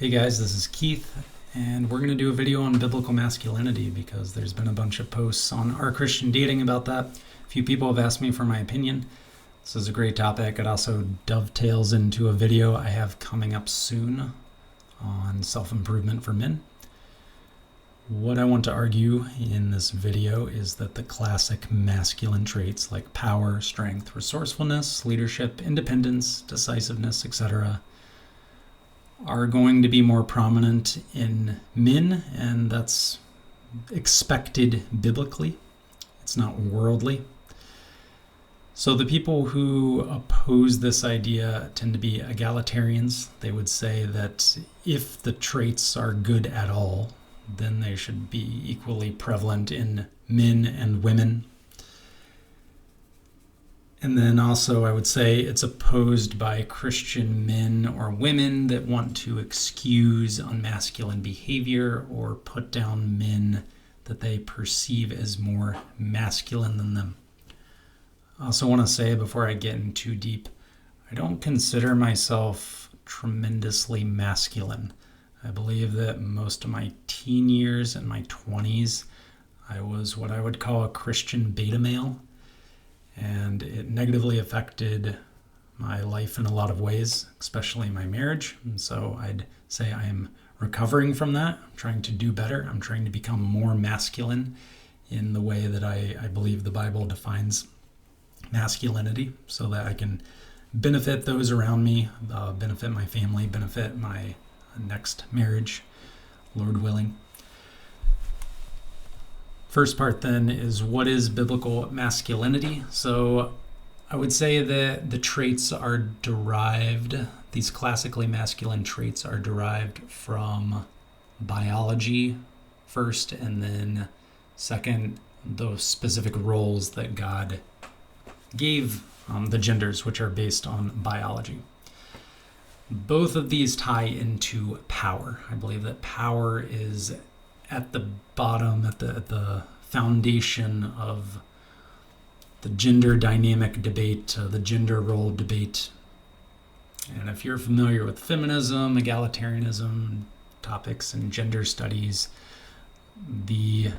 Hey guys, this is Keith, and we're going to do a video on biblical masculinity because there's been a bunch of posts on Our Christian Dating about that. A few people have asked me for my opinion. This is a great topic. It also dovetails into a video I have coming up soon on self-improvement for men. What I want to argue in this video is that the classic masculine traits like power, strength, resourcefulness, leadership, independence, decisiveness, etc. are going to be more prominent in men, and that's expected biblically. It's not worldly. So the people who oppose this idea tend to be egalitarians. They would say that if the traits are good at all, then they should be equally prevalent in men and women. And then also I would say it's opposed by Christian men or women that want to excuse unmasculine behavior or put down men that they perceive as more masculine than them. I also want to say before I get in too deep, I don't consider myself tremendously masculine. I believe that most of my teen years and my 20s, I was what I would call a Christian beta male. And it negatively affected my life in a lot of ways, especially my marriage. And so I'd say I am recovering from that. I'm trying to do better. I'm trying to become more masculine in the way that I believe the Bible defines masculinity, so that I can benefit those around me, benefit my family, benefit my next marriage, Lord willing. First part then is, what is biblical masculinity? So I would say that the traits are derived, these classically masculine traits are derived from biology first, and then second, those specific roles that God gave the genders, which are based on biology. Both of these tie into power. I believe that power is at the bottom, at the foundation of the gender dynamic debate, the gender role debate. And if you're familiar with feminism, egalitarianism topics, and gender studies, the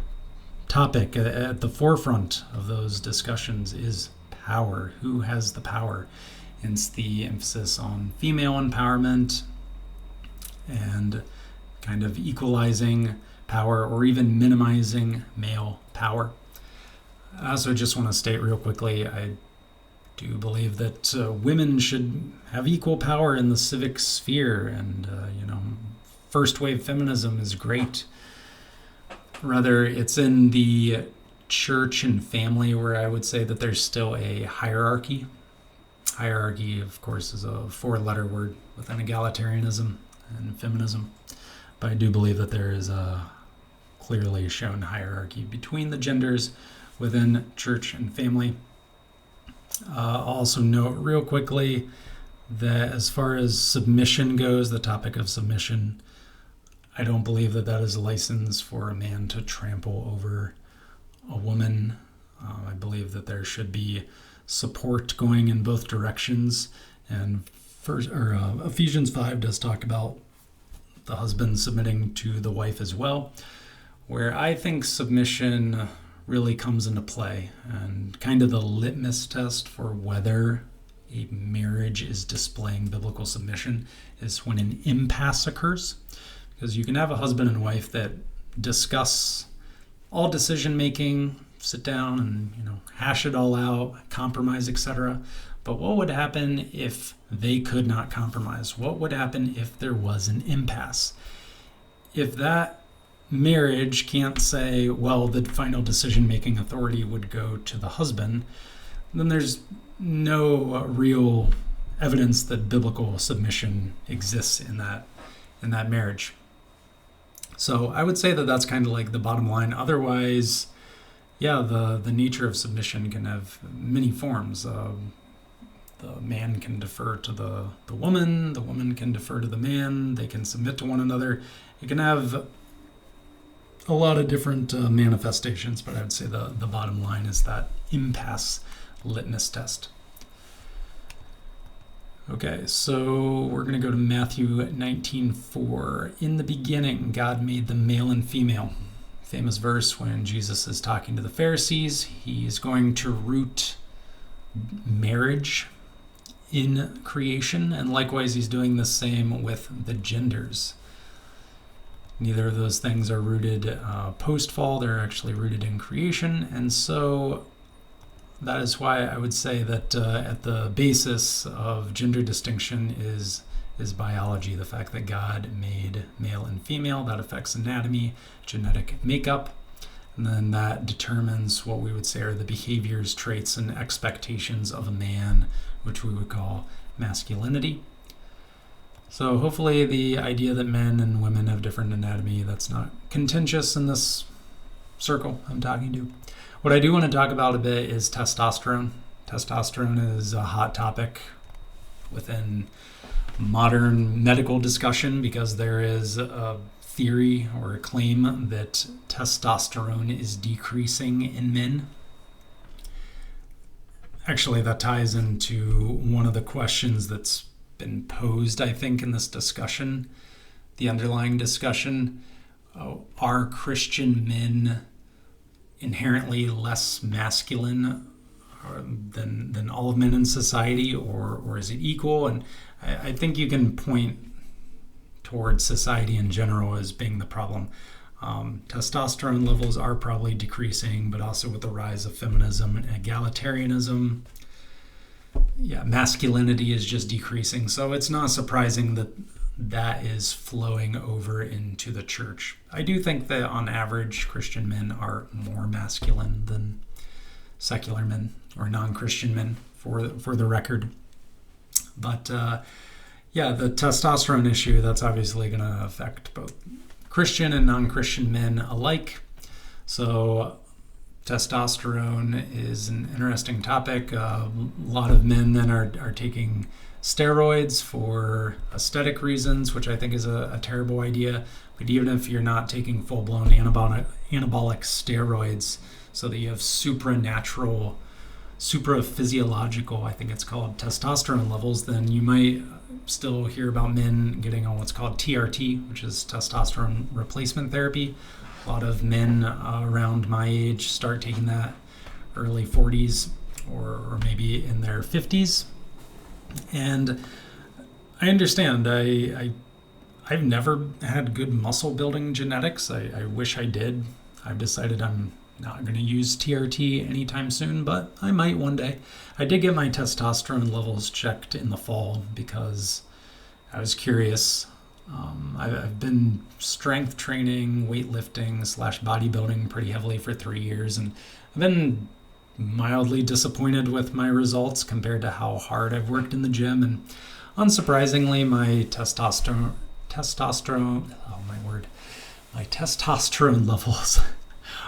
topic at the forefront of those discussions is power. Who has the power? Hence the emphasis on female empowerment and kind of equalizing power, or even minimizing male power. I also just want to state real quickly, I do believe that women should have equal power in the civic sphere, and first wave feminism is great. Rather, it's in the church and family where I would say that there's still a hierarchy. Hierarchy, of course, is a four-letter word within egalitarianism and feminism, but I do believe that there is a clearly shown hierarchy between the genders within church and family. I'll also note real quickly that as far as submission goes, the topic of submission, I don't believe that that is a license for a man to trample over a woman. I believe that there should be support going in both directions. And Ephesians 5 does talk about the husband submitting to the wife as well, where I think submission really comes into play, and kind of the litmus test for whether a marriage is displaying biblical submission is when an impasse occurs. Because you can have a husband and wife that discuss all decision making, sit down and hash it all out, compromise, etc. But what would happen if they could not compromise? What would happen if there was an impasse? If that marriage can't say, well, the final decision-making authority would go to the husband, then there's no real evidence that biblical submission exists in that marriage. So I would say that that's kind of like the bottom line. Otherwise, yeah, the nature of submission can have many forms. The man can defer to the woman can defer to the man, they can submit to one another. It can have a lot of different manifestations, but I would say the bottom line is that impasse litmus test. Okay, so we're going to go to Matthew 19:4. In the beginning, God made them male and female. Famous verse when Jesus is talking to the Pharisees. He's going to root marriage in creation, and likewise he's doing the same with the genders. Neither of those things are rooted post-fall, they're actually rooted in creation, and so that is why I would say that at the basis of gender distinction is biology, the fact that God made male and female. That affects anatomy, genetic makeup, and then that determines what we would say are the behaviors, traits, and expectations of a man, which we would call masculinity. So hopefully the idea that men and women have different anatomy, that's not contentious in this circle I'm talking to. What I do want to talk about a bit is testosterone. Testosterone is a hot topic within modern medical discussion because there is a theory or a claim that testosterone is decreasing in men. Actually, that ties into one of the questions that's been posed, I think, in this discussion, the underlying discussion. Are Christian men inherently less masculine than all of men in society, or is it equal? And I think you can point towards society in general as being the problem. Testosterone levels are probably decreasing, but also with the rise of feminism and egalitarianism, masculinity is just decreasing. So it's not surprising that that is flowing over into the church. I do think that on average, Christian men are more masculine than secular men or non-Christian men, for the record. But the testosterone issue, that's obviously going to affect both Christian and non-Christian men alike. So testosterone is an interesting topic. A lot of men then are taking steroids for aesthetic reasons, which I think is a terrible idea. But even if you're not taking full-blown anabolic steroids so that you have supraphysiological, I think it's called, testosterone levels, then you might still hear about men getting on what's called TRT, which is testosterone replacement therapy. A lot of men around my age start taking that early 40s or maybe in their 50s. And I understand. I've never had good muscle building genetics. I wish I did. I've decided I'm not going to use TRT anytime soon, but I might one day. I did get my testosterone levels checked in the fall because I was curious. I've been strength training, weightlifting / bodybuilding pretty heavily for 3 years, and I've been mildly disappointed with my results compared to how hard I've worked in the gym. And unsurprisingly, my testosterone levels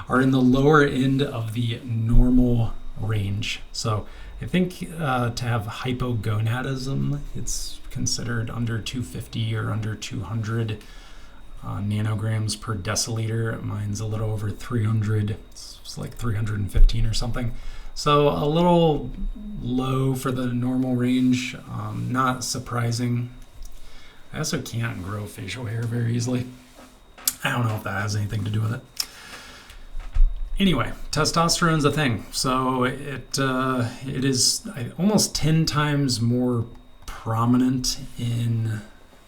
are in the lower end of the normal range. So I think to have hypogonadism, it's considered under 250 or under 200 nanograms per deciliter. Mine's a little over 300. It's like 315 or something. So a little low for the normal range. Not surprising. I also can't grow facial hair very easily. I don't know if that has anything to do with it. Anyway, testosterone's a thing. So it is almost 10 times more prominent in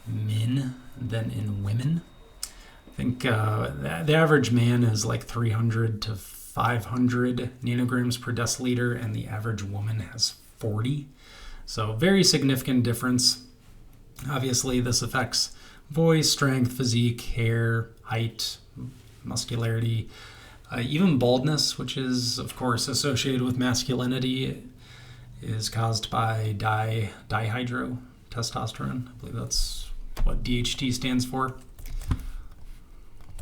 men than in women. I think the average man is like 300 to 500 nanograms per deciliter, and the average woman has 40. So very significant difference. Obviously, this affects voice, strength, physique, hair, height, muscularity, even baldness, which is, of course, associated with masculinity, is caused by dihydrotestosterone. I believe that's what DHT stands for.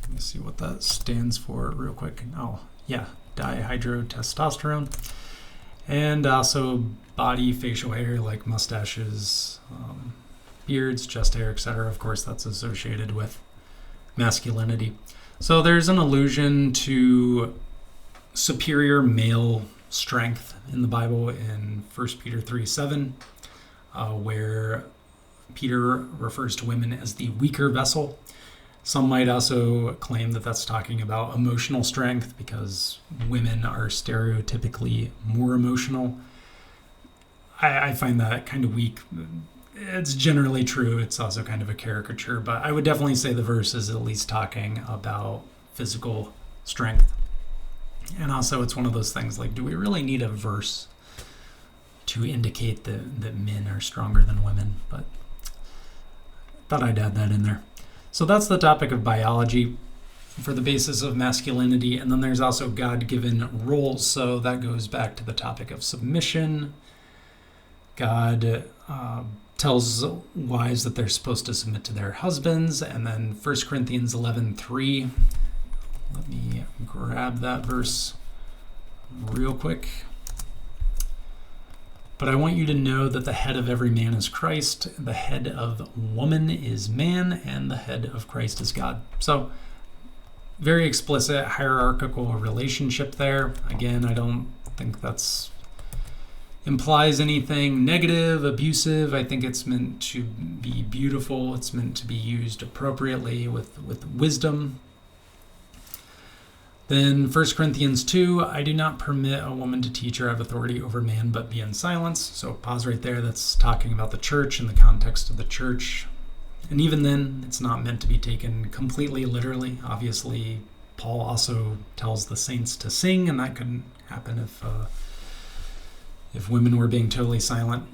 Let me see what that stands for real quick. Dihydrotestosterone. And also body facial hair like mustaches, beards, chest hair, etc. Of course, that's associated with masculinity. So there's an allusion to superior male strength in the Bible in 1 Peter 3:7. where Peter refers to women as the weaker vessel. Some might also claim that that's talking about emotional strength because women are stereotypically more emotional. I find that kind of weak. It's generally true. It's also kind of a caricature, but I would definitely say the verse is at least talking about physical strength. And also it's one of those things like, do we really need a verse to indicate that men are stronger than women? But thought I'd add that in there. So that's the topic of biology for the basis of masculinity. And then there's also God-given roles. So that goes back to the topic of submission. God tells wives that they're supposed to submit to their husbands. And then 1 Corinthians 11:3. Let me grab that verse real quick. But I want you to know that the head of every man is Christ, the head of woman is man, and the head of Christ is God. So, very explicit hierarchical relationship there. Again, I don't think that's implies anything negative, abusive. I think it's meant to be beautiful. It's meant to be used appropriately with wisdom. Then 1 Corinthians 2, I do not permit a woman to teach or have authority over man, but be in silence. So pause right there. That's talking about the church in the context of the church. And even then, it's not meant to be taken completely literally. Obviously, Paul also tells the saints to sing, and that couldn't happen if women were being totally silent.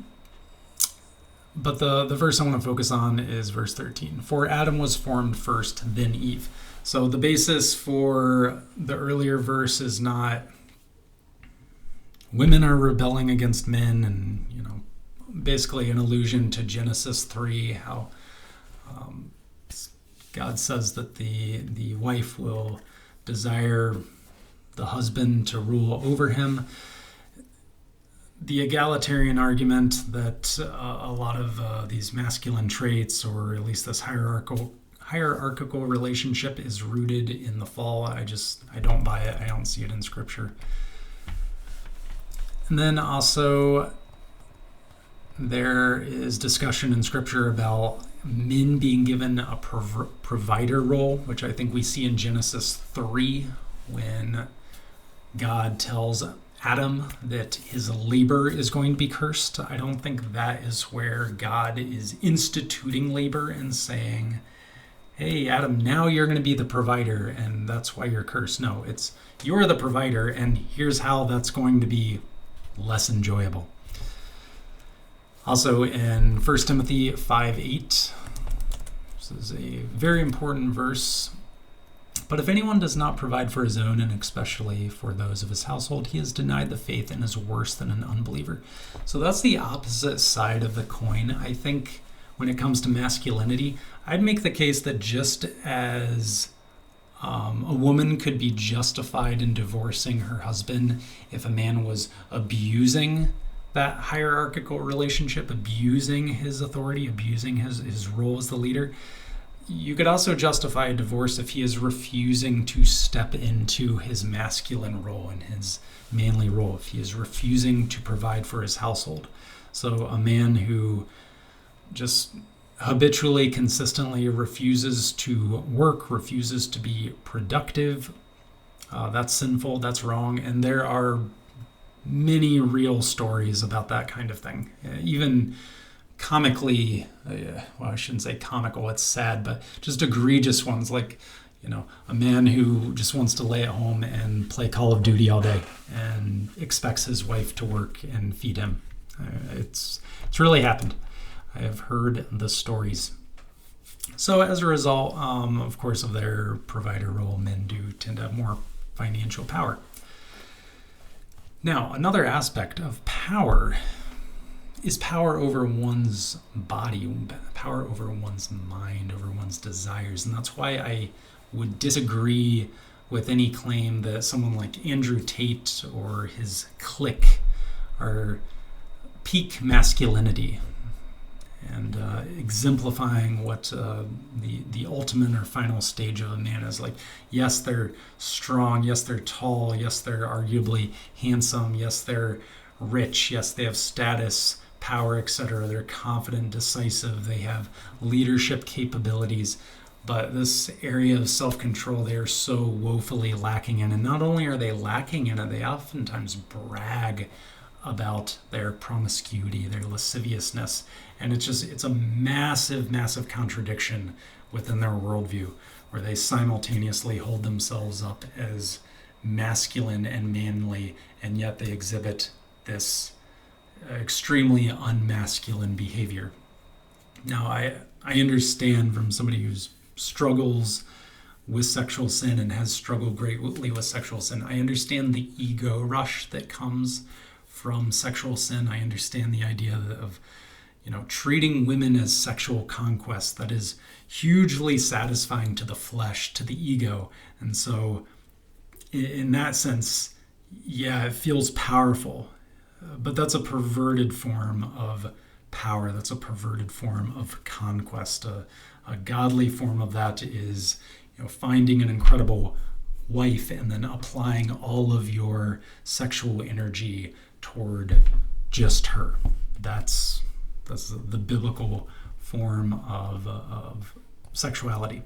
But the verse I want to focus on is verse 13. For Adam was formed first, then Eve. So the basis for the earlier verse is not women are rebelling against men, and basically an allusion to Genesis 3, how God says that the wife will desire the husband to rule over him. The egalitarian argument that a lot of these masculine traits, or at least this hierarchical relationship, is rooted in the fall. I don't buy it. I don't see it in Scripture. And then also there is discussion in Scripture about men being given a provider role, which I think we see in Genesis 3 when God tells Adam that his labor is going to be cursed. I don't think that is where God is instituting labor and saying, hey, Adam, now you're going to be the provider, and that's why you're cursed. No, it's you're the provider, and here's how that's going to be less enjoyable. Also in 1 Timothy 5:8, this is a very important verse. But if anyone does not provide for his own, and especially for those of his household, he has denied the faith and is worse than an unbeliever. So that's the opposite side of the coin. I think when it comes to masculinity, I'd make the case that just as a woman could be justified in divorcing her husband if a man was abusing that hierarchical relationship, abusing his authority, abusing his role as the leader, you could also justify a divorce if he is refusing to step into his masculine role and his manly role, if he is refusing to provide for his household. So a man who just habitually, consistently refuses to work, refuses to be productive, that's sinful, that's wrong. And there are many real stories about that kind of thing. Even comically, well, I shouldn't say comical, it's sad, but just egregious ones, like, a man who just wants to lay at home and play Call of Duty all day and expects his wife to work and feed him. It's really happened. I have heard the stories. So as a result, of course, of their provider role, men do tend to have more financial power. Now, another aspect of power is power over one's body, power over one's mind, over one's desires. And that's why I would disagree with any claim that someone like Andrew Tate or his clique are peak masculinity and exemplifying what the ultimate or final stage of a man is. Like, yes, they're strong, yes, they're tall, yes, they're arguably handsome, yes, they're rich, yes, they have status, power, etc. They're confident, decisive, they have leadership capabilities. But this area of self-control, they are so woefully lacking in. And not only are they lacking in it, they oftentimes brag about their promiscuity, their lasciviousness. And it's a massive, massive contradiction within their worldview, where they simultaneously hold themselves up as masculine and manly, and yet they exhibit this extremely unmasculine behavior. Now, I understand from somebody who struggles with sexual sin and has struggled greatly with sexual sin, I understand the ego rush that comes from sexual sin. I understand the idea of treating women as sexual conquest that is hugely satisfying to the flesh, to the ego. And so in that sense, yeah, it feels powerful, but that's a perverted form of power. That's a perverted form of conquest. A godly form of that is finding an incredible wife and then applying all of your sexual energy toward just her. That's the biblical form of sexuality.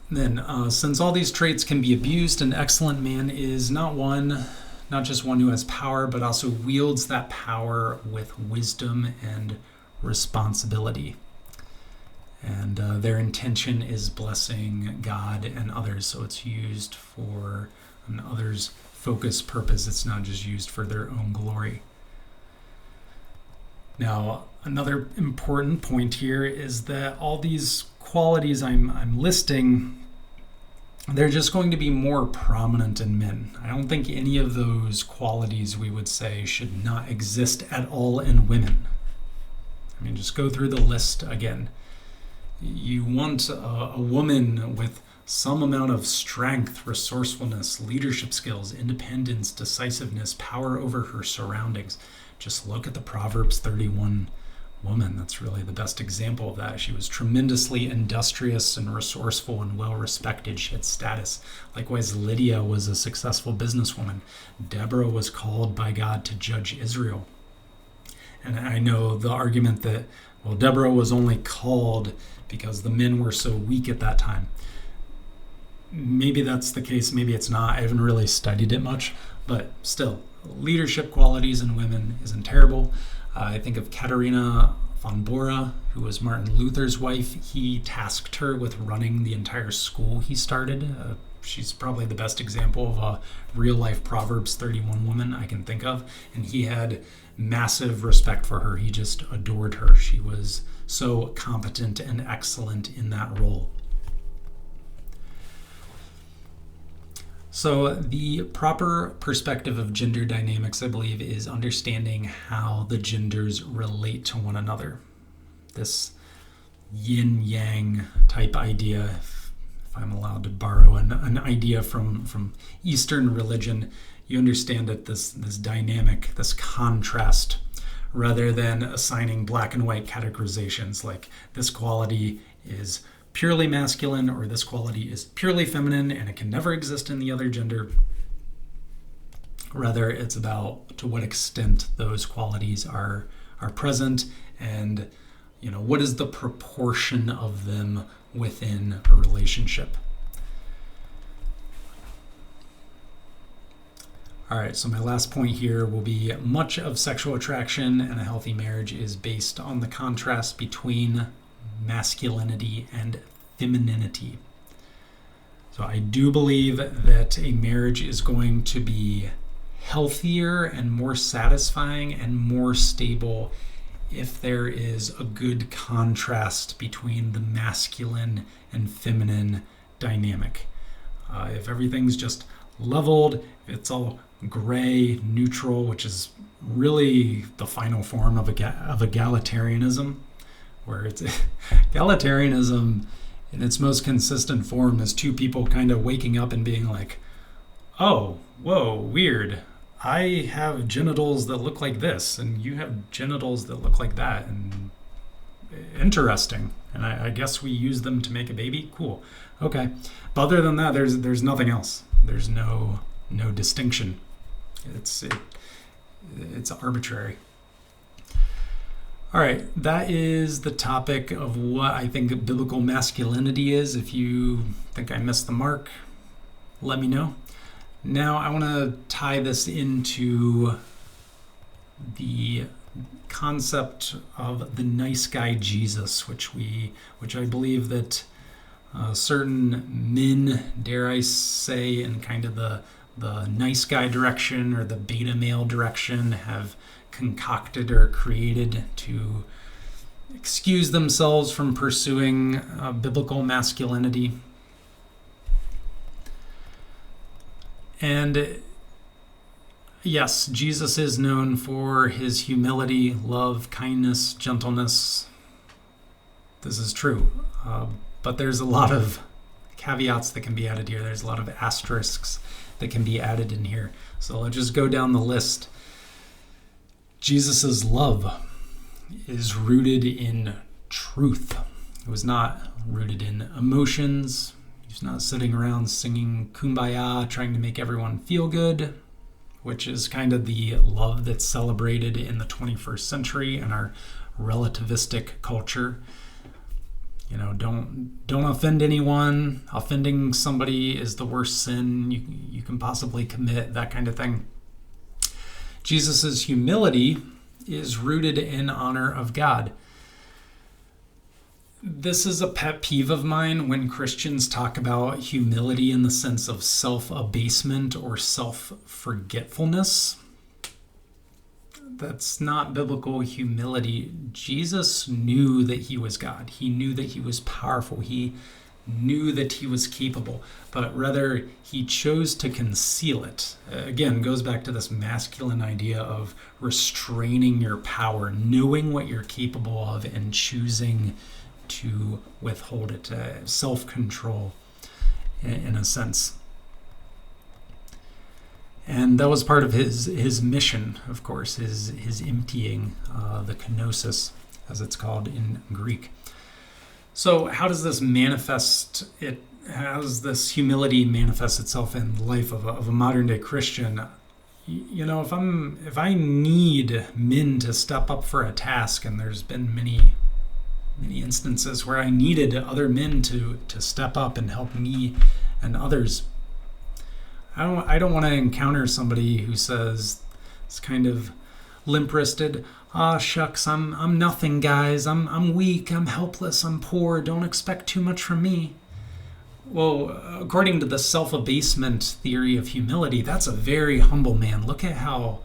Then, since all these traits can be abused, an excellent man is not just one who has power, but also wields that power with wisdom and responsibility. And their intention is blessing God and others, so it's used for an others' focused purpose. It's not just used for their own glory. Now, another important point here is that all these qualities I'm listing, they're just going to be more prominent in men. I don't think any of those qualities, we would say, should not exist at all in women. I mean, just go through the list again. You want a woman with some amount of strength, resourcefulness, leadership skills, independence, decisiveness, power over her surroundings. Just look at the Proverbs 31 woman. That's really the best example of that. She was tremendously industrious and resourceful and well-respected. She had status. Likewise, Lydia was a successful businesswoman. Deborah was called by God to judge Israel. And I know the argument that, well, Deborah was only called because the men were so weak at that time. Maybe that's the case, maybe it's not. I haven't really studied it much, but still, leadership qualities in women isn't terrible. I think of Katharina von Bora, who was Martin Luther's wife. He tasked her with running the entire school he started. She's probably the best example of a real-life Proverbs 31 woman I can think of, and he had massive respect for her. He just adored her. She was so competent and excellent in that role. So the proper perspective of gender dynamics, I believe, is understanding how the genders relate to one another. This yin-yang type idea, if I'm allowed to borrow an idea from Eastern religion, you understand that this dynamic, this contrast, rather than assigning black and white categorizations like this quality is purely masculine or this quality is purely feminine and it can never exist in the other gender. Rather, it's about to what extent those qualities are present and what is the proportion of them within a relationship. All right, so my last point here will be much of sexual attraction and a healthy marriage is based on the contrast between masculinity and femininity. So I do believe that a marriage is going to be healthier and more satisfying and more stable if there is a good contrast between the masculine and feminine dynamic. If everything's just leveled, if it's all gray, neutral, which is really the final form of egalitarianism, where it's egalitarianism in its most consistent form is two people kind of waking up and being like, oh, whoa, weird. I have genitals that look like this, and you have genitals that look like that, and interesting. And I guess we use them to make a baby. Cool. Okay. But other than that, there's nothing else. There's no distinction. It's arbitrary. All right, that is the topic of what I think biblical masculinity is. If you think I missed the mark, let me know. Now I want to tie this into the concept of the nice guy Jesus, which I believe that certain men, dare I say, in kind of the nice guy direction or the beta male direction, have concocted or created to excuse themselves from pursuing biblical masculinity. And yes, Jesus is known for his humility, love, kindness, gentleness. This is true. But there's a lot of caveats that can be added here. There's a lot of asterisks that can be added in here. So let's just go down the list. Jesus' love is rooted in truth. It was not rooted in emotions. He's not sitting around singing Kumbaya, trying to make everyone feel good, which is kind of the love that's celebrated in the 21st century in our relativistic culture. You know, don't offend anyone. Offending somebody is the worst sin you can possibly commit, that kind of thing. Jesus' humility is rooted in honor of God. This is a pet peeve of mine when Christians talk about humility in the sense of self-abasement or self-forgetfulness. That's not biblical humility. Jesus knew that he was God. He knew that he was powerful. He knew that he was capable, but rather he chose to conceal it. Again, goes back to this masculine idea of restraining your power, knowing what you're capable of and choosing to withhold it, self-control in a sense. And that was part of his mission, of course, his emptying, the kenosis, as it's called in Greek. So how does this manifest it? How does this humility manifest itself in the life of a modern day Christian? You know, if I need men to step up for a task, and there's been many instances where I needed other men to step up and help me and others, I don't want to encounter somebody who says, it's kind of limp-wristed, shucks, I'm nothing, guys. I'm weak, I'm helpless, I'm poor. Don't expect too much from me. Well, according to the self-abasement theory of humility, that's a very humble man. Look at how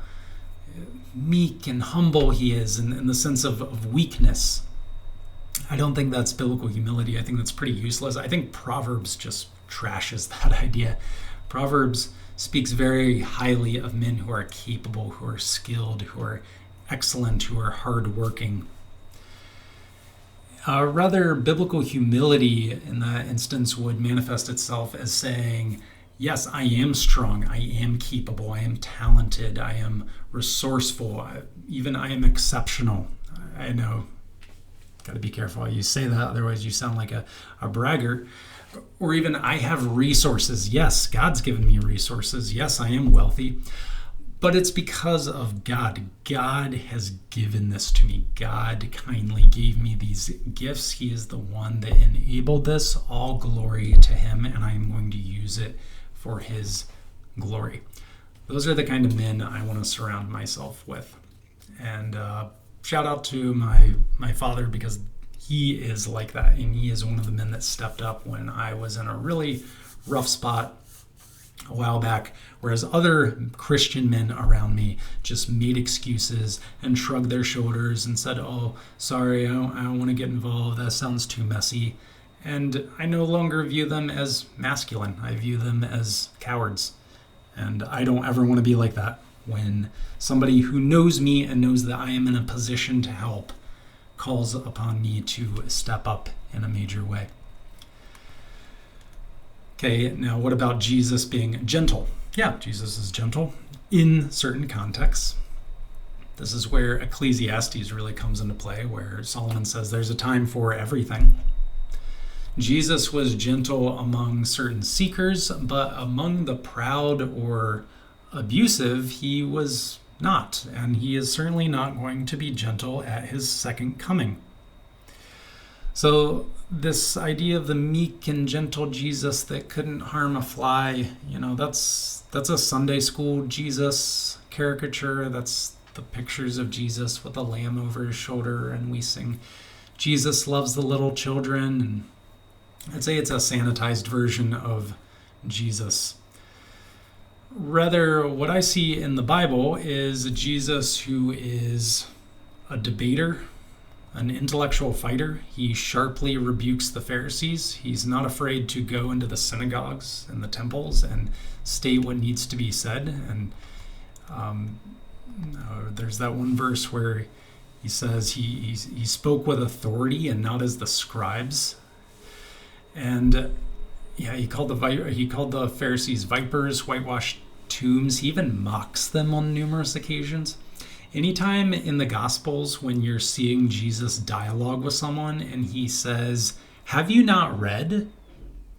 meek and humble he is in the sense of weakness. I don't think that's biblical humility. I think that's pretty useless. I think Proverbs just trashes that idea. Proverbs speaks very highly of men who are capable, who are skilled, who are excellent, who are hardworking. Rather, biblical humility in that instance would manifest itself as saying, yes, I am strong, I am capable, I am talented, I am resourceful, even I am exceptional. I know, got to be careful how you say that, otherwise you sound like a bragger. Or even, I have resources. Yes, God's given me resources. Yes, I am wealthy. But it's because of God. God has given this to me. God kindly gave me these gifts. He is the one that enabled this. All glory to him, and I am going to use it for his glory. Those are the kind of men I want to surround myself with. And shout out to my father, because he is like that, and he is one of the men that stepped up when I was in a really rough spot a while back, whereas other Christian men around me just made excuses and shrugged their shoulders and said, oh, sorry, I don't want to get involved, that sounds too messy. And I no longer view them as masculine. I view them as cowards. And I don't ever want to be like that. When somebody who knows me and knows that I am in a position to help calls upon me to step up in a major way. Okay, now what about Jesus being gentle? Yeah, Jesus is gentle in certain contexts. This is where Ecclesiastes really comes into play, where Solomon says there's a time for everything. Jesus was gentle among certain seekers, but among the proud or abusive, he was not. And he is certainly not going to be gentle at his second coming. So this idea of the meek and gentle Jesus that couldn't harm a fly, that's a Sunday school Jesus caricature. That's the pictures of Jesus with a lamb over his shoulder, and we sing Jesus loves the little children. And I'd say it's a sanitized version of Jesus. Rather, what I see in the Bible is a Jesus who is a debater, an intellectual fighter. He sharply rebukes the Pharisees. He's not afraid to go into the synagogues and the temples and state what needs to be said. And there's that one verse where he says he spoke with authority and not as the scribes. And he called the Pharisees vipers, whitewashed tombs. He even mocks them on numerous occasions. Anytime in the Gospels when you're seeing Jesus dialogue with someone and he says, "Have you not read?"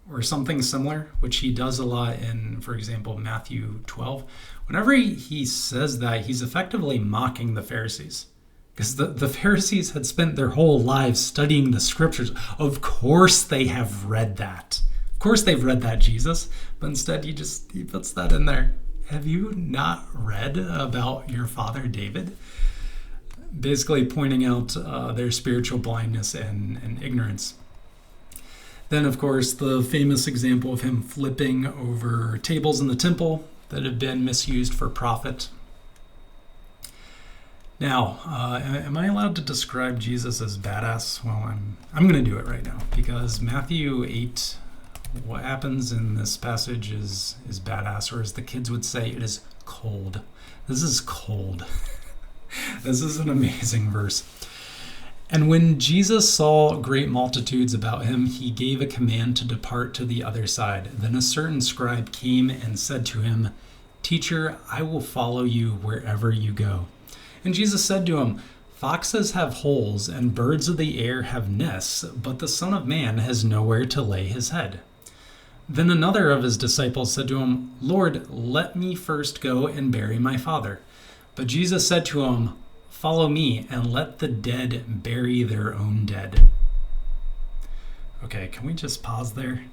or something similar, which he does a lot in, for example, Matthew 12. Whenever he says that, he's effectively mocking the Pharisees. Because the Pharisees had spent their whole lives studying the scriptures. Of course they have read that. Of course they've read that, Jesus. But instead he puts that in there. Have you not read about your father David? Basically pointing out their spiritual blindness and ignorance. Then, of course, the famous example of him flipping over tables in the temple that had been misused for profit. Now, am I allowed to describe Jesus as badass? Well, I'm going to do it right now, because Matthew 8, what happens in this passage is badass, or as the kids would say, it is cold. This is cold. This is an amazing verse. And when Jesus saw great multitudes about him, he gave a command to depart to the other side. Then a certain scribe came and said to him, "Teacher, I will follow you wherever you go." And Jesus said to him, "Foxes have holes and birds of the air have nests, but the Son of Man has nowhere to lay his head." Then another of his disciples said to him, "Lord, let me first go and bury my father." But Jesus said to him, "Follow me and let the dead bury their own dead." Okay, can we just pause there?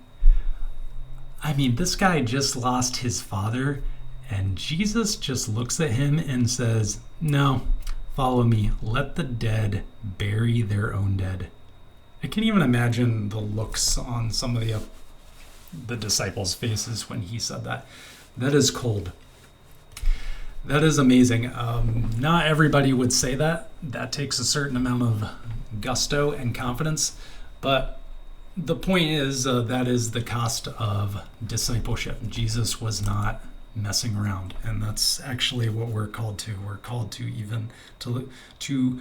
I mean, this guy just lost his father, and Jesus just looks at him and says, "No, follow me. Let the dead bury their own dead." I can't even imagine the looks on some of the disciples' faces when he said that. That is cold. That is amazing. Not everybody would say that. That takes a certain amount of gusto and confidence. But the point is, that is the cost of discipleship. Jesus was not messing around. And that's actually what we're called to. We're called to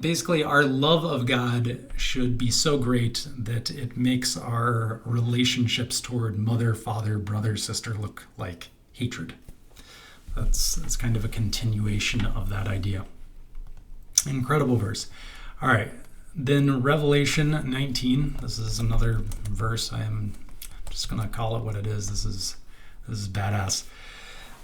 basically, our love of God should be so great that it makes our relationships toward mother, father, brother, sister look like hatred. That's kind of a continuation of that idea. Incredible verse. All right. Then Revelation 19. This is another verse. I am just going to call it what it is. This is badass.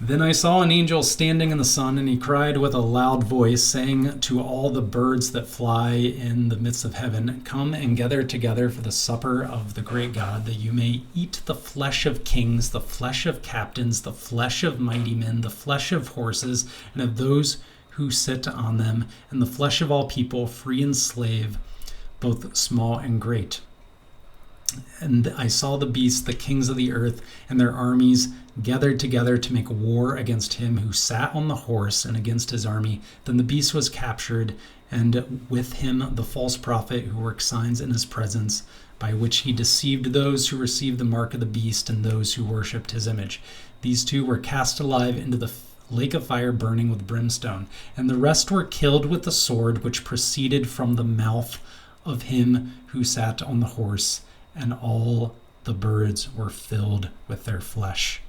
Then I saw an angel standing in the sun, and he cried with a loud voice, saying to all the birds that fly in the midst of heaven, "Come and gather together for the supper of the great God, that you may eat the flesh of kings, the flesh of captains, the flesh of mighty men, the flesh of horses, and of those who sit on them, and the flesh of all people, free and slave, both small and great." And I saw the beasts, the kings of the earth, and their armies gathered together to make war against him who sat on the horse and against his army. Then the beast was captured, and with him the false prophet who worked signs in his presence, by which he deceived those who received the mark of the beast and those who worshipped his image. These two were cast alive into the lake of fire burning with brimstone, and the rest were killed with the sword which proceeded from the mouth of him who sat on the horse, and all the birds were filled with their flesh.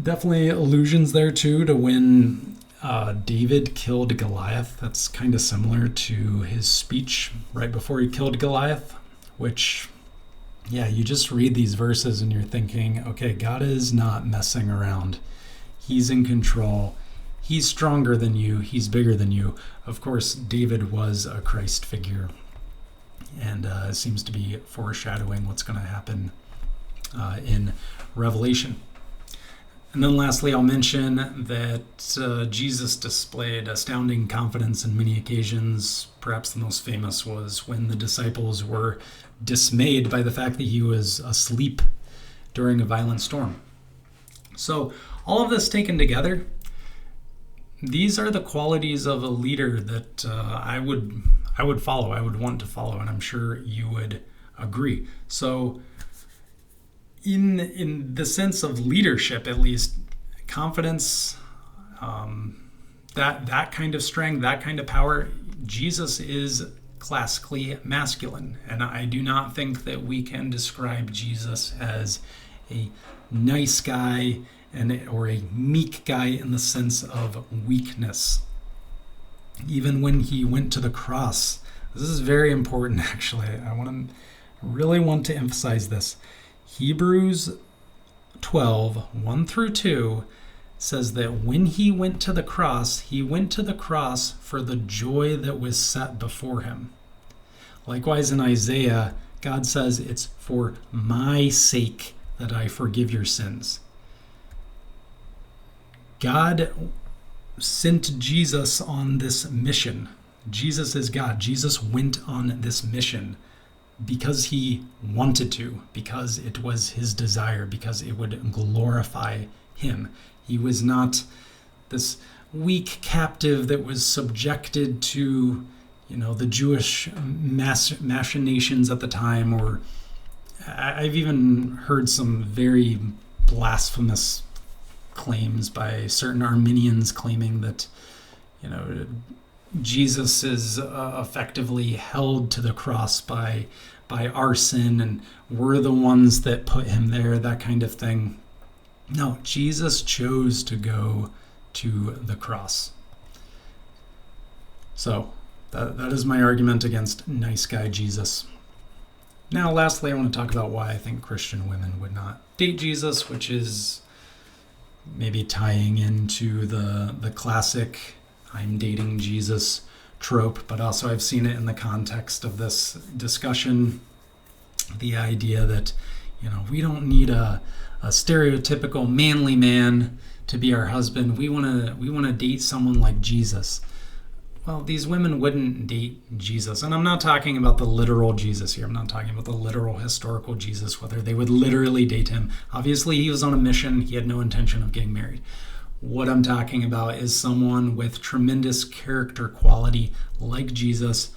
Definitely allusions there too to when David killed Goliath. That's kind of similar to his speech right before he killed Goliath, which, yeah, you just read these verses and you're thinking, okay, God is not messing around. He's in control. He's stronger than you. He's bigger than you. Of course, David was a Christ figure, and seems to be foreshadowing what's going to happen in Revelation. And then lastly, I'll mention that Jesus displayed astounding confidence in many occasions. Perhaps the most famous was when the disciples were dismayed by the fact that he was asleep during a violent storm. So all of this taken together, these are the qualities of a leader that I would follow. I would want to follow, and I'm sure you would agree. So in the sense of leadership, at least, confidence, that kind of strength, that kind of power, Jesus is classically masculine. And I do not think that we can describe Jesus as a nice guy or a meek guy in the sense of weakness. Even when he went to the cross, this is very important actually. I really want to emphasize this. Hebrews 12, 1 through 2 says that when he went to the cross for the joy that was set before him. Likewise in Isaiah, God says it's for my sake that I forgive your sins. God sent Jesus on this mission. Jesus is God. Jesus went on this mission because he wanted to, because it was his desire, because it would glorify him. He was not this weak captive that was subjected to, the Jewish machinations at the time, or I've even heard some very blasphemous claims by certain Arminians claiming that, Jesus is effectively held to the cross by our sin, and we're the ones that put him there, that kind of thing. No, Jesus chose to go to the cross. So that is my argument against nice guy Jesus. Now, lastly, I want to talk about why I think Christian women would not date Jesus, which is maybe tying into the classic I'm dating Jesus trope, but also I've seen it in the context of this discussion. The idea that, we don't need a stereotypical manly man to be our husband. We want to date someone like Jesus. Well, these women wouldn't date Jesus. And I'm not talking about the literal Jesus here. I'm not talking about the literal historical Jesus, whether they would literally date him. Obviously, he was on a mission. He had no intention of getting married. What I'm talking about is someone with tremendous character quality like Jesus,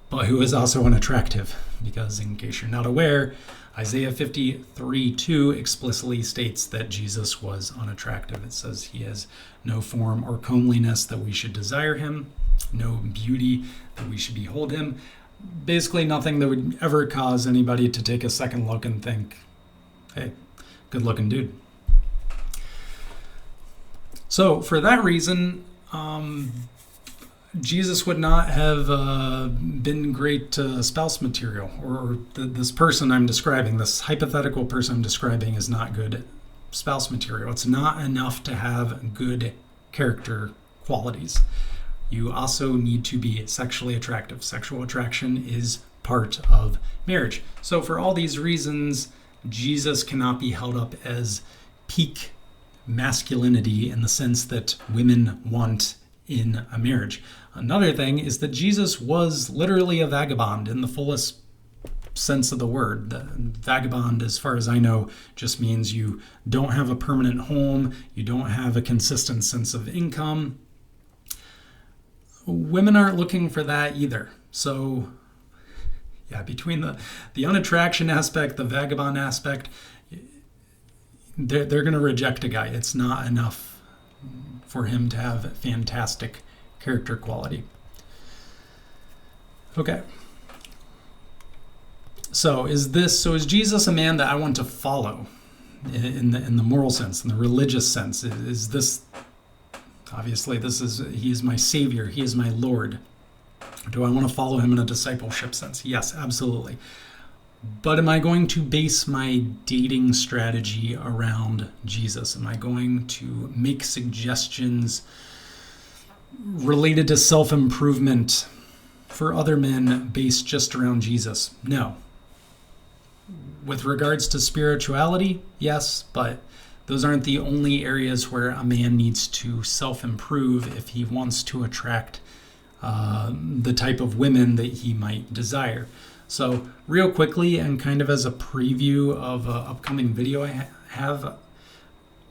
but who is also unattractive. Because in case you're not aware, Isaiah 53:2 explicitly states that Jesus was unattractive. It says he has no form or comeliness that we should desire him, no beauty that we should behold him. Basically nothing that would ever cause anybody to take a second look and think, hey, good looking dude. So for that reason, Jesus would not have been great spouse material, or this person I'm describing, this hypothetical person I'm describing, is not good spouse material. It's not enough to have good character qualities. You also need to be sexually attractive. Sexual attraction is part of marriage. So for all these reasons, Jesus cannot be held up as peak masculinity in the sense that women want in a marriage. Another thing is that Jesus was literally a vagabond in the fullest sense of the word. The vagabond, as far as I know, just means you don't have a permanent home, you don't have a consistent sense of income. Women aren't looking for that either. So yeah, between the unattraction aspect, the vagabond aspect, they're going to reject a guy. It's not enough for him to have fantastic character quality. Okay. So is Jesus a man that I want to follow in the moral sense, in the religious sense? Is this, obviously he is my savior, he is my Lord. Do I want to follow him in a discipleship sense? Yes, absolutely. But am I going to base my dating strategy around Jesus? Am I going to make suggestions related to self-improvement for other men based just around Jesus? No. With regards to spirituality, yes, but those aren't the only areas where a man needs to self-improve if he wants to attract the type of women that he might desire. So real quickly, and kind of as a preview of an upcoming video I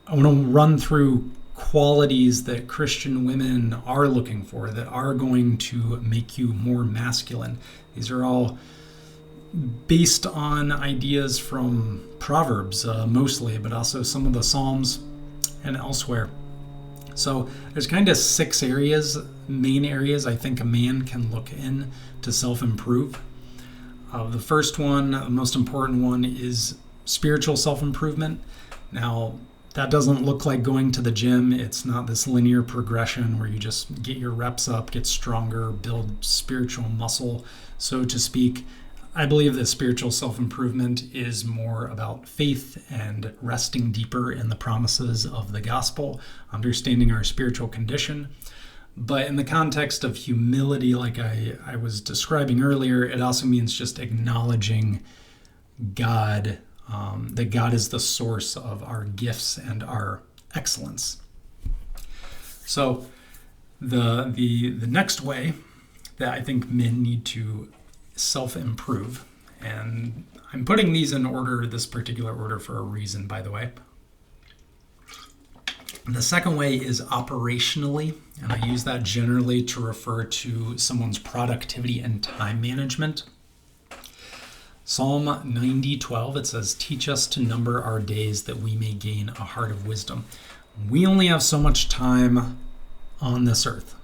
want to run through qualities that Christian women are looking for that are going to make you more masculine. These are all based on ideas from Proverbs mostly, but also some of the Psalms and elsewhere. So there's kind of 6 main areas I think a man can look in to self-improve. The first one, the most important one, is spiritual self-improvement. Now, that doesn't look like going to the gym. It's not this linear progression where you just get your reps up, get stronger, build spiritual muscle, so to speak. I believe that spiritual self-improvement is more about faith and resting deeper in the promises of the gospel, understanding our spiritual condition. But in the context of humility, like I was describing earlier, it also means just acknowledging God, that God is the source of our gifts and our excellence. So the next way that I think men need to self-improve, and I'm putting these in order, this particular order, for a reason, by the way. The second way is operationally, and I use that generally to refer to someone's productivity and time management. Psalm 90:12, it says, "Teach us to number our days that we may gain a heart of wisdom." We only have so much time on this earth.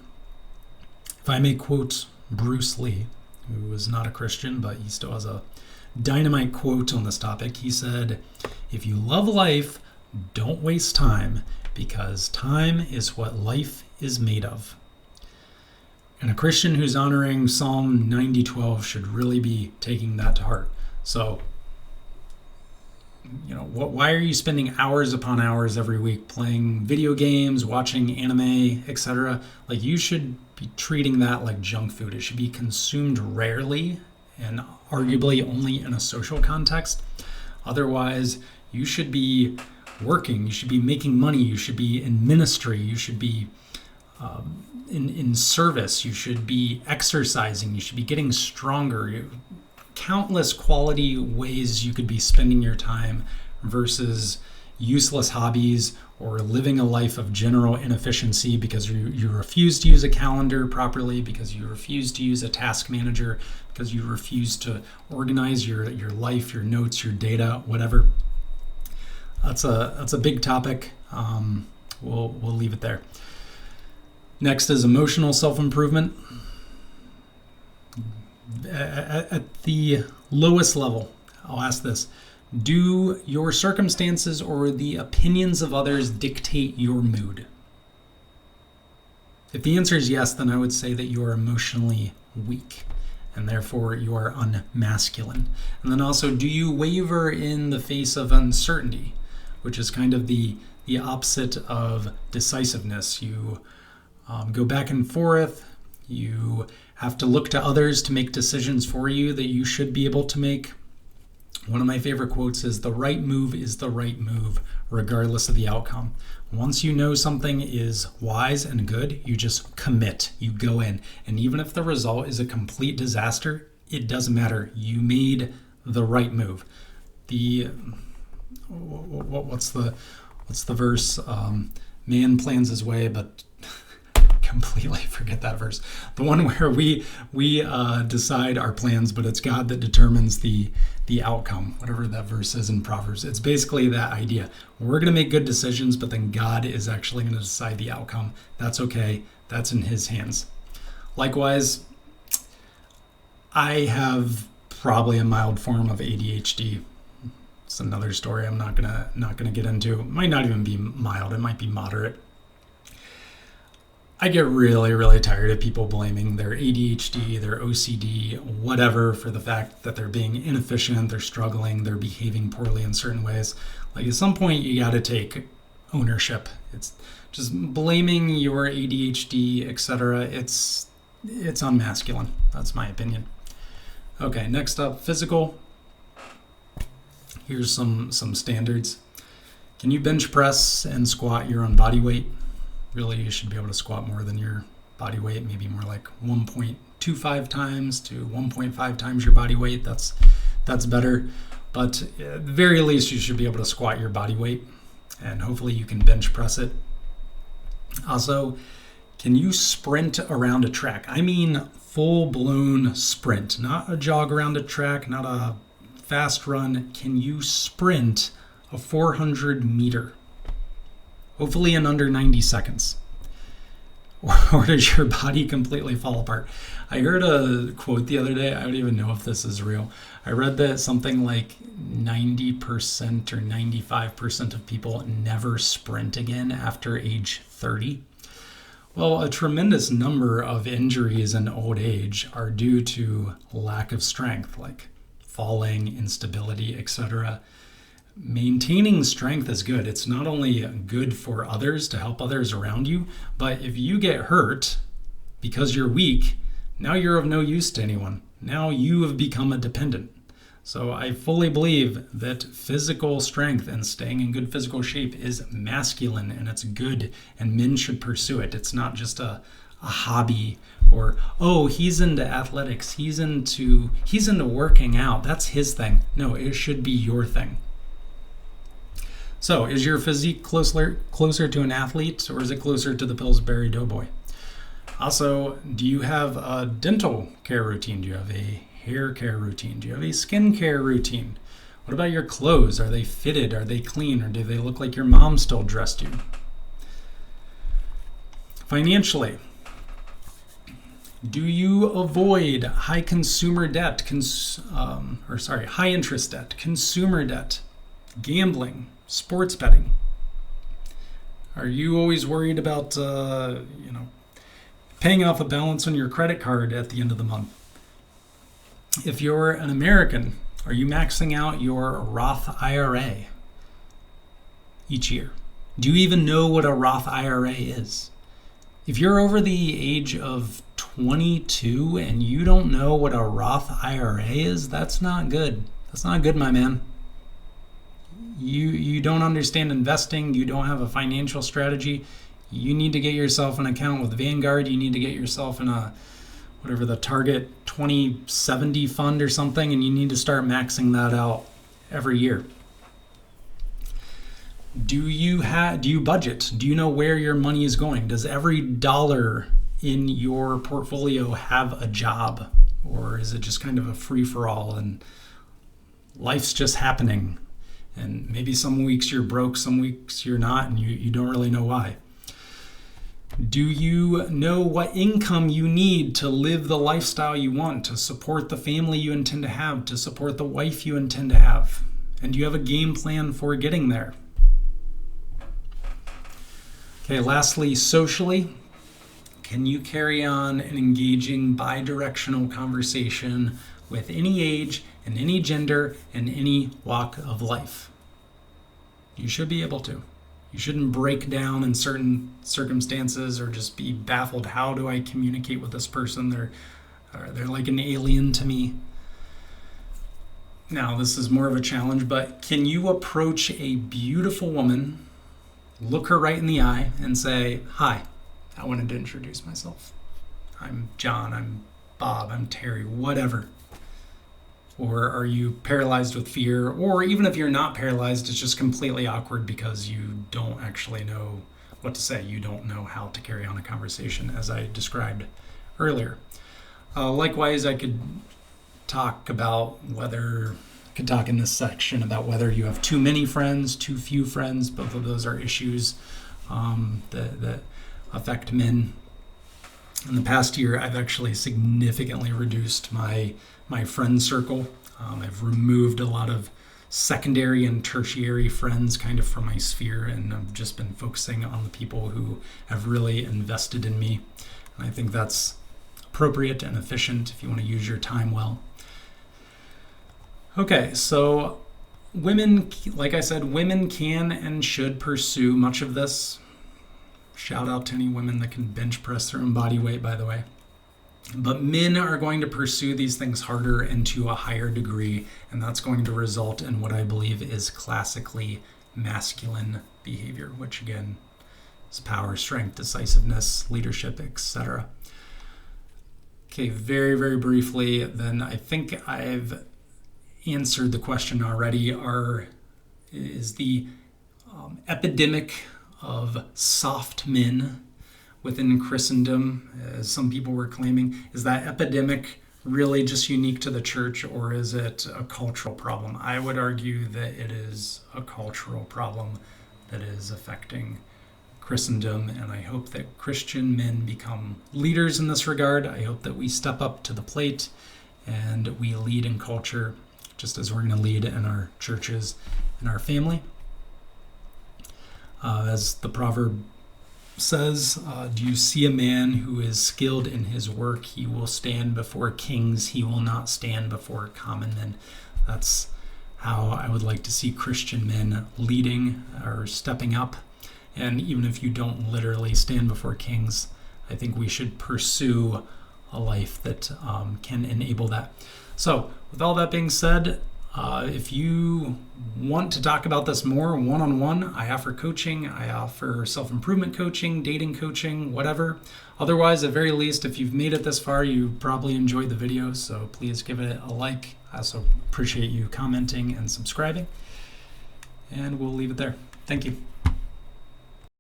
If I may quote Bruce Lee, who was not a Christian, but he still has a dynamite quote on this topic. He said, "If you love life, don't waste time, because time is what life is made of." And a Christian who's honoring Psalm 90:12 should really be taking that to heart. So, why are you spending hours upon hours every week playing video games, watching anime, etc.? Like, you should be treating that like junk food. It should be consumed rarely and arguably only in a social context. Otherwise, you should be working, you should be making money, you should be in ministry, you should be in service, you should be exercising, you should be getting stronger. Countless quality ways you could be spending your time versus useless hobbies or living a life of general inefficiency because you refuse to use a calendar properly, because you refuse to use a task manager, because you refuse to organize your life, your notes, your data, whatever. That's a big topic. We'll leave it there. Next is emotional self-improvement. At the lowest level, I'll ask this: do your circumstances or the opinions of others dictate your mood? If the answer is yes, then I would say that you are emotionally weak, and therefore you are unmasculine. And then also, do you waver in the face of uncertainty, which is kind of the opposite of decisiveness? You go back and forth. You have to look to others to make decisions for you that you should be able to make. One of my favorite quotes is, "The right move is the right move, regardless of the outcome." Once you know something is wise and good, you just commit, you go in. And even if the result is a complete disaster, it doesn't matter. You made the right move. What's the verse? Man plans his way, but completely forget that verse. The one where we decide our plans, but it's God that determines the outcome, whatever that verse is in Proverbs. It's basically that idea. We're going to make good decisions, but then God is actually going to decide the outcome. That's okay. That's in his hands. Likewise, I have probably a mild form of ADHD. It's another story I'm not gonna get into. It might not even be mild. It might be moderate. I get really, really tired of people blaming their ADHD, their OCD, whatever, for the fact that they're being inefficient, they're struggling, they're behaving poorly in certain ways. Like at some point, you got to take ownership. It's just blaming your ADHD, etc. It's unmasculine. That's my opinion. Okay, next up, physical. Here's some standards. Can you bench press and squat your own body weight? Really, you should be able to squat more than your body weight, maybe more like 1.25 times to 1.5 times your body weight. That's better. But at the very least, you should be able to squat your body weight, and hopefully you can bench press it. Also, can you sprint around a track? I mean full-blown sprint, not a jog around a track, not a fast run. Can you sprint a 400 meter? Hopefully in under 90 seconds. Or does your body completely fall apart? I heard a quote the other day. I don't even know if this is real. I read that something like 90% or 95% of people never sprint again after age 30. Well, a tremendous number of injuries in old age are due to lack of strength, like falling, instability, etc. Maintaining strength is good. It's not only good for others, to help others around you, but if you get hurt because you're weak, now you're of no use to anyone. Now you have become a dependent. So I fully believe that physical strength and staying in good physical shape is masculine, and it's good, and men should pursue it. It's not just a hobby, or, oh, he's into athletics, he's into working out, that's his thing. No, it should be your thing. So, is your physique closer to an athlete, or is it closer to the Pillsbury Doughboy? Also, do you have a dental care routine? Do you have a hair care routine? Do you have a skin care routine? What about your clothes? Are they fitted? Are they clean? Or do they look like your mom still dressed you? Financially, do you avoid high consumer debt, high interest debt, consumer debt, gambling, sports betting? Are you always worried about, paying off a balance on your credit card at the end of the month? If you're an American, are you maxing out your Roth IRA each year? Do you even know what a Roth IRA is? If you're over the age of 22 and you don't know what a Roth IRA is, that's not good. That's not good, my man. You don't understand investing. You don't have a financial strategy. You need to get yourself an account with Vanguard. You need to get yourself in whatever the Target 2070 fund or something, and you need to start maxing that out every year. Do you budget? Do you know where your money is going? Does every dollar in your portfolio have a job? Or is it just kind of a free-for-all and life's just happening? And maybe some weeks you're broke, some weeks you're not, and you don't really know why. Do you know what income you need to live the lifestyle you want, to support the family you intend to have, to support the wife you intend to have? And do you have a game plan for getting there? Okay, lastly, socially, can you carry on an engaging bi-directional conversation with any age and any gender and any walk of life? You should be able to. You shouldn't break down in certain circumstances or just be baffled. How do I communicate with this person? They're like an alien to me. Now, this is more of a challenge, but can you approach a beautiful woman, look her right in the eye, and say, "Hi, I wanted to introduce myself. I'm John, I'm Bob, I'm Terry," whatever. Or are you paralyzed with fear? Or even if you're not paralyzed, it's just completely awkward because you don't actually know what to say. You don't know how to carry on a conversation, as I described earlier. Likewise, I could talk in this section about whether you have too many friends, too few friends. Both of those are issues that affect men. In the past year, I've actually significantly reduced my friend circle. I've removed a lot of secondary and tertiary friends kind of from my sphere, and I've just been focusing on the people who have really invested in me. And I think that's appropriate and efficient if you want to use your time well. Okay, so women, like I said, women can and should pursue much of this. Shout out to any women that can bench press their own body weight, by the way. But men are going to pursue these things harder and to a higher degree, and that's going to result in what I believe is classically masculine behavior, which again is power, strength, decisiveness, leadership, etc. Okay, very, very briefly, then I think I've answered the question already. Is the epidemic of soft men within Christendom, as some people were claiming, is that epidemic really just unique to the church, or is it a cultural problem? I would argue that it is a cultural problem that is affecting Christendom, and I hope that Christian men become leaders in this regard. I hope that we step up to the plate and we lead in culture, just as we're going to lead in our churches and our family. As the proverb says, do you see a man who is skilled in his work? He will stand before kings. He will not stand before common men. That's how I would like to see Christian men leading or stepping up. And even if you don't literally stand before kings, I think we should pursue a life that can enable that. So with all that being said, if you want to talk about this more one-on-one, I offer coaching, I offer self-improvement coaching, dating coaching, whatever. Otherwise, at very least, if you've made it this far, you probably enjoyed the video, so please give it a like. I also appreciate you commenting and subscribing. And we'll leave it there. Thank you.